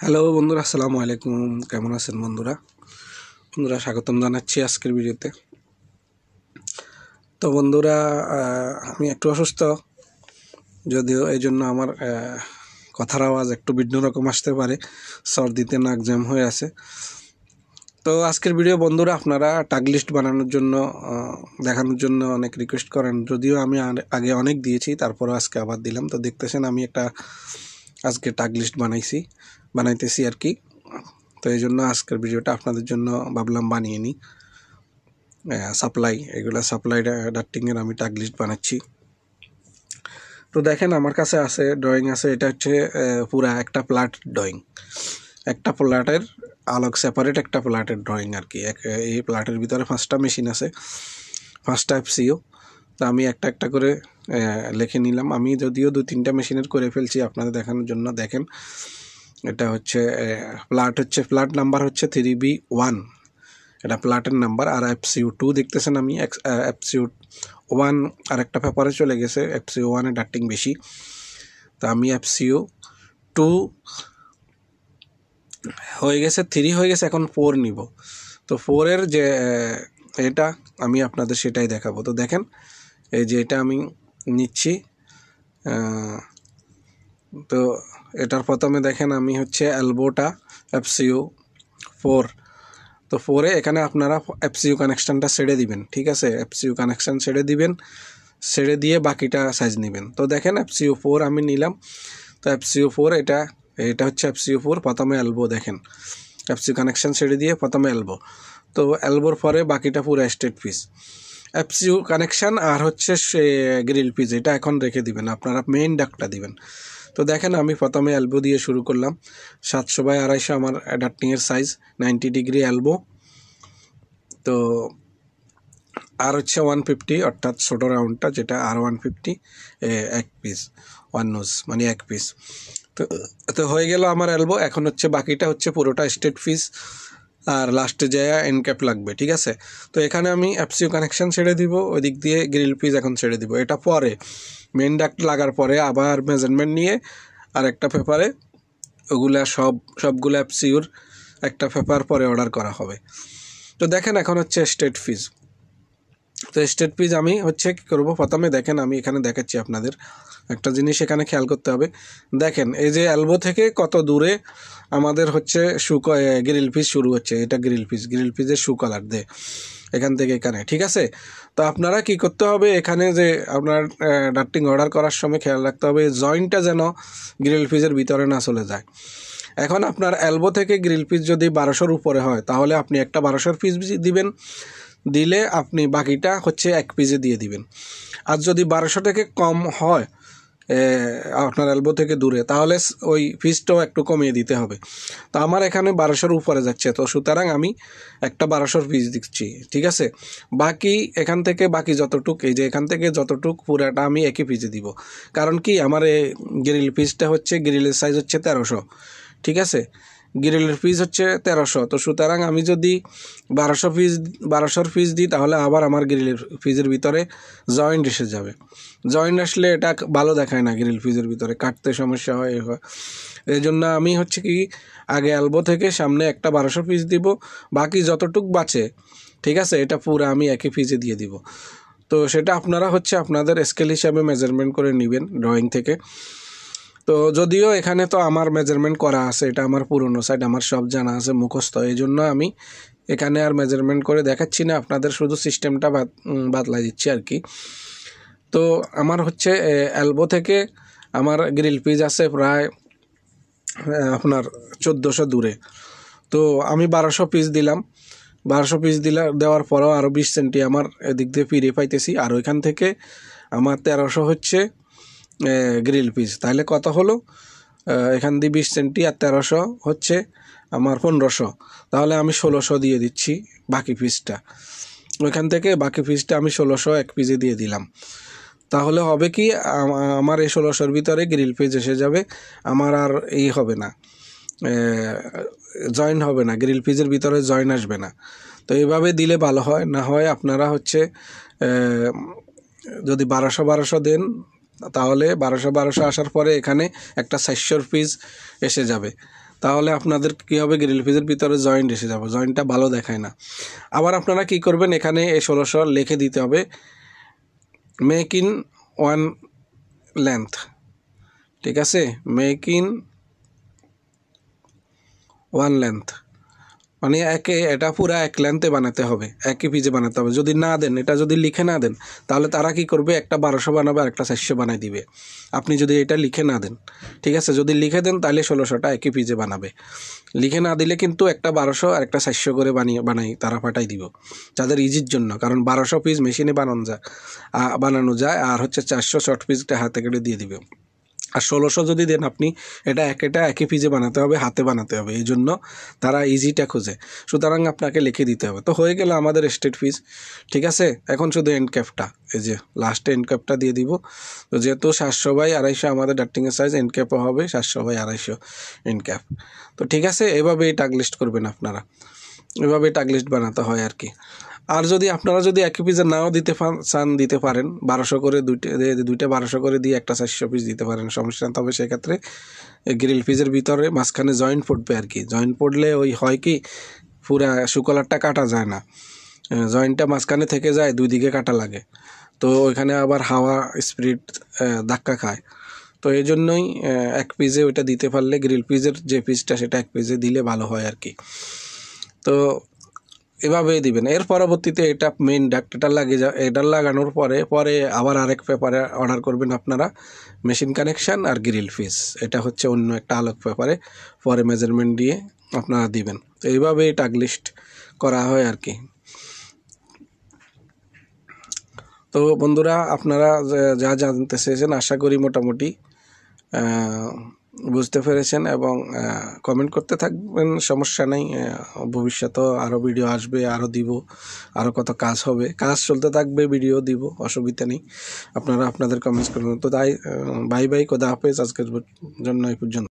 Hello বন্ধুরা, আসসালামু আলাইকুম। কেমন আছেন বন্ধুরা? স্বাগতম জানাচ্ছি আজকের ভিডিওতে। তো বন্ধুরা, আমি একটু অসুস্থ, যদিও এই জন্য আমার কথার আওয়াজ একটু ভিন্ন রকম আসতে পারে। সর্দিতে নাক জ্যাম হয়ে আছে। তো আজকের ভিডিও বন্ধুরা, আপনারা টাগ লিস্ট বানানোর জন্য দেখানোর জন্য অনেক রিকোয়েস্ট করেন, যদিও আমি আগে অনেক দিয়েছি, তারপরে আজকে আবার দিলাম। তো দেখতেছেন আমি আজকে টাগ লিস্ট বানাইতেছি আর কি। তো এই জন্য আজকের ভিডিওটা আপনাদের জন্য ভাবলাম বানিয়ে নিই। সাপ্লাই ডার্টিংয়ের আমি টাগ লিস্ট বানাচ্ছি। তো দেখেন আমার কাছে আছে, ড্রয়িং আছে। এটা হচ্ছে পুরা একটা প্লাট ড্রয়িং, একটা প্লাটের আলোক সেপারেট একটা প্লাটের ড্রয়িং আর কি। এই প্লাটের ভিতরে 5টা মেশিন আছে, 5টা এফসিও। তো আমি একটা একটা করে লিখে নিলাম। আমি যদিও 2-3টা মেশিনের করে ফেলছি আপনাদের দেখানোর জন্য। দেখেন, এটা হচ্ছে প্লাট নাম্বার হচ্ছে 3B1, এটা প্লাটের নাম্বার। আর FCU2 দেখতেছেন আমি, FCU1 আর একটা পেপারে চলে গেছে। FCU1 এর ডার্টিং বেশি, তো আমি FCU2 হয়ে গেছে, 3 হয়ে গেছে, এখন 4 নিব। তো 4-এর যে এটা আমি আপনাদের সেটাই দেখাবো। তো দেখেন, এই যে এটা আমি নিচ্ছি। তো এটার প্রথমে দেখেন আমি হচ্ছে এলবোটা FCU4। তো 4-এ এখানে আপনারা FCU কানেকশানটা ছেড়ে দিবেন, ঠিক আছে? FCU কানেকশান ছেড়ে দিবেন, ছেড়ে দিয়ে বাকিটা সাইজ নেবেন। তো দেখেন FCU4 আমি নিলাম। তো FCU4 এটা হচ্ছে FCU4, প্রথমে এলবো। দেখেন FCU কানেকশান ছেড়ে দিয়ে প্রথমে এলবো। তো এলবোর পরে বাকিটা পুরো স্টেট পিস। FCU কানেকশান আর হচ্ছে গ্রিল পিস, এটা এখন রেখে দিবেন, আপনারা মেইন ডাকটা দিবেন। তো দেখেন আমি প্রথমে এলবো দিয়ে শুরু করলাম। 700/250 আমার ডার্টিংয়ের সাইজ, 90 ডিগ্রি এলবো। তো আর হচ্ছে 150, অর্থাৎ ছোটো রাউন্ডটা যেটা R150, এক পিস, 1 নোজ মানে এক পিস। তো হয়ে গেল আমার এলবো। এখন হচ্ছে বাকিটা হচ্ছে পুরোটা স্টেট পিস, আর লাস্টে যায় এন্ড ক্যাপ লাগবে, ঠিক আছে? তো এখানে আমি FCU কানেকশান ছেড়ে দিব, ওই দিক দিয়ে গ্রিল পিস এখন ছেড়ে দিব। এটা পরে মেন ডাক্ট লাগার পরে আবার মেজারমেন্ট নিয়ে আর একটা পেপারে ওগুলা সবগুলো FCUর একটা পেপার পরে অর্ডার করা হবে। তো দেখেন এখন হচ্ছে স্টেট পিস। তো স্টেট পিস আমি হচ্ছে কী করবো, প্রথমে দেখেন আমি এখানে দেখাচ্ছি আপনাদের একটা জিনিস এখানে খেয়াল করতে হবে। দেখেন এই যে এলবো থেকে কত দূরে আমাদের হচ্ছে গ্রিল পিস শুরু হচ্ছে। এটা গ্রিল পিসের শু কালার দে এখান থেকে এখানে, ঠিক আছে? তো আপনারা কি করতে হবে, এখানে যে আপনার ডার্টিং অর্ডার করার সময় খেয়াল রাখতে হবে জয়েন্টটা যেন গ্রিল পিসের ভিতরে না চলে যায়। এখন আপনার এলবো থেকে গ্রিল পিস যদি 1200-র উপরে হয়, তাহলে আপনি একটা 1200-র পিস দিবেন, দিলে আপনি বাকিটা হচ্ছে এক পিসে দিয়ে দিবেন। আর যদি 1200 থেকে কম হয় আপনার এলবো থেকে দূরে, তাহলে ওই পিসটাও একটু কমিয়ে দিতে হবে। তো আমার এখানে 1200-র উপরে যাচ্ছে, তো সুতরাং আমি একটা 1200-র পিস দিচ্ছি, ঠিক আছে? বাকি এখান থেকে বাকি যতটুক, এই যে এখান থেকে যতটুক পুরাটা আমি একই পিসে দিব। কারণ কি, আমার এই গ্রিল পিসটা হচ্ছে, গ্রিলের সাইজ হচ্ছে 1300, ঠিক আছে? গ্রিলের পিস হচ্ছে 1300। তো সুতরাং আমি যদি 1200-র পিস দিই, তাহলে আবার আমার গ্রিলের পিসের ভিতরে জয়েন্ট এসে যাবে। জয়েন্ট আসলে এটা ভালো দেখায় না, গ্রিল পিসের ভিতরে কাটতে সমস্যা হয়। এই জন্য আমি হচ্ছে কি, আগে এলবো থেকে সামনে একটা 1200 পিস দিব, বাকি যতটুক বাঁচে, ঠিক আছে, এটা পুরো আমি একই পিসে দিয়ে দিব। তো সেটা আপনারা হচ্ছে আপনাদের স্কেল হিসাবে মেজারমেন্ট করে নেবেন ড্রয়িং থেকে। তো যদিও এখানে তো আমার মেজারমেন্ট করা আছে, এটা আমার পুরনো সাইড, আমার সব জানা আছে মুখস্থ, এই জন্য আমি এখানে আর মেজারমেন্ট করে দেখাচ্ছি না, আপনাদের শুধু সিস্টেমটা বাতলাই দিচ্ছি আর কি। তো আমার হচ্ছে এলবো থেকে আমার গ্রিল পিস আছে প্রায় আপনার 1400 দূরে। তো আমি 1200 পিস দিলাম। 1200 পিস দেওয়ার পরেও আরও 20 সেন্টি আমার এদিক দিয়ে ফিরে পাইতেছি। আর ওইখান থেকে আমার 1300 হচ্ছে গ্রিল পিস। তাহলে কত হলো, এখান দিয়ে 20 সেন্টি আর 1300 হচ্ছে আমার 1500। তাহলে আমি 1600 দিয়ে দিচ্ছি বাকি পিসটা। ওইখান থেকে বাকি পিসটা আমি 1600 এক পিসে দিয়ে দিলাম। তাহলে হবে কি, আমার এই 1600-র ভিতরে গ্রিল পিস এসে যাবে, আমার আর এই হবে না, জয়েন হবে না, গ্রিল পিসের ভিতরে জয়েন আসবে না। তো এইভাবে দিলে ভালো হয়। না হয় আপনারা হচ্ছে যদি 1200 দেন, তাহলে 1200 আসার পরে এখানে একটা 400-র পিস এসে যাবে। তাহলে আপনাদের কী হবে, গ্রিল ফিজের ভিতরে জয়েন্ট এসে যাবে, জয়েন্টটা ভালো দেখায় না। আবার আপনারা কি করবেন, এখানে এই 1600 লিখে দিতে হবে মেক ইন ওয়ান লেন্থ, ঠিক আছে, মেক ইন ওয়ান লেন্থ, মানে এটা পুরো এক লেন্থে বানাতে হবে, একই পিজে বানাতে হবে। যদি না দেন, এটা যদি লিখে না দেন, তাহলে তারা কি করবে, একটা 1200 বানাবে আর একটা 400 বানাই দিবে, আপনি যদি এটা লিখে না দেন, ঠিক আছে। যদি লিখে দেন তাহলে 1600টা একই পিজে বানাবে, লিখে না দিলে কিন্তু একটা 1200 আর একটা 400 করে বানাই তারা পাঠাই দিব, যাদের ইজির জন্য। কারণ 1200 পিস মেশিনে বানানো যায়, আর হচ্ছে 400 শর্ট পিসটা হাতে কেটে দিয়ে দিবে। আর 1600 যদি দেন আপনি, এটা একই পিজে বানাতে হবে, হাতে বানাতে হবে, এই জন্য তারা ইজিটা খোঁজে। সুতরাং আপনাকে লিখে দিতে হবে। তো হয়ে গেল আমাদের স্টেট পিস, ঠিক আছে। এখন শুধু এন্ড ক্যাপটা, এই যে লাস্টে এন্ড ক্যাপটা দিয়ে দিব। তো যেহেতু 700/250 আমাদের ডার্টিংয়ের সাইজ, এন্ড ক্যাপও হবে 700/250 এন্ড ক্যাপ। তো ঠিক আছে, এভাবেই টাগ লিস্ট করবেন আপনারা, এভাবেই টাগ লিস্ট বানাতে হয় আর কি। আর যদি আপনারা একই পিজে নাও দিতে চান, দিতে পারেন, 1200 করে দুইটা 1200 করে দিয়ে একটা 400 পিস দিতে পারেন, সমস্যা না। তবে সেক্ষেত্রে গ্রিল পিজের ভিতরে মাঝখানে জয়েন্ট পড়বে আর কি। জয়েন্ট পড়লে ওই হয় কি, পুরা শুকলারটা কাটা যায় না, জয়েন্টটা মাঝখানে থেকে যায়, দুই দিকে কাটা লাগে, তো ওইখানে আবার হাওয়া স্পিড ধাক্কা খায়। তো এই জন্যই এক পিজে ওইটা দিতে পারলে, গ্রিল পিজের যে পিসটা সেটা এক পিজে দিলে ভালো হয় আর কি। তো এভাবেই দিবেন। এর পরবর্তীতে এটা মেইন ডাক্ট, এটা লাগানোর পরে আবার আরেক পেপারে অর্ডার করবেন আপনারা, মেশিন কানেকশান আর গ্রিল ফিস, এটা হচ্ছে অন্য একটা আলোক পেপারে পরে মেজারমেন্ট দিয়ে আপনারা দিবেন। তো এইভাবেই টাগ লিস্ট করা হয় আর কি। তো বন্ধুরা, আপনারা যা জানতে চেয়েছেন আশা করি মোটামুটি বুঝতে পেরেছেন, এবং কমেন্ট করতে থাকবেন, সমস্যা নেই। ভবিষ্যতেও আরও ভিডিও আসবে, আরও দিব, আরও কত কাজ হবে, কাজ চলতে থাকবে, ভিডিও দিব, অসুবিধা নেই। আপনারা আপনাদের কমেন্টস করবেন। তো তাই বাই বাই, খোদা হাফেজ, আজকের জন্য এই পর্যন্ত।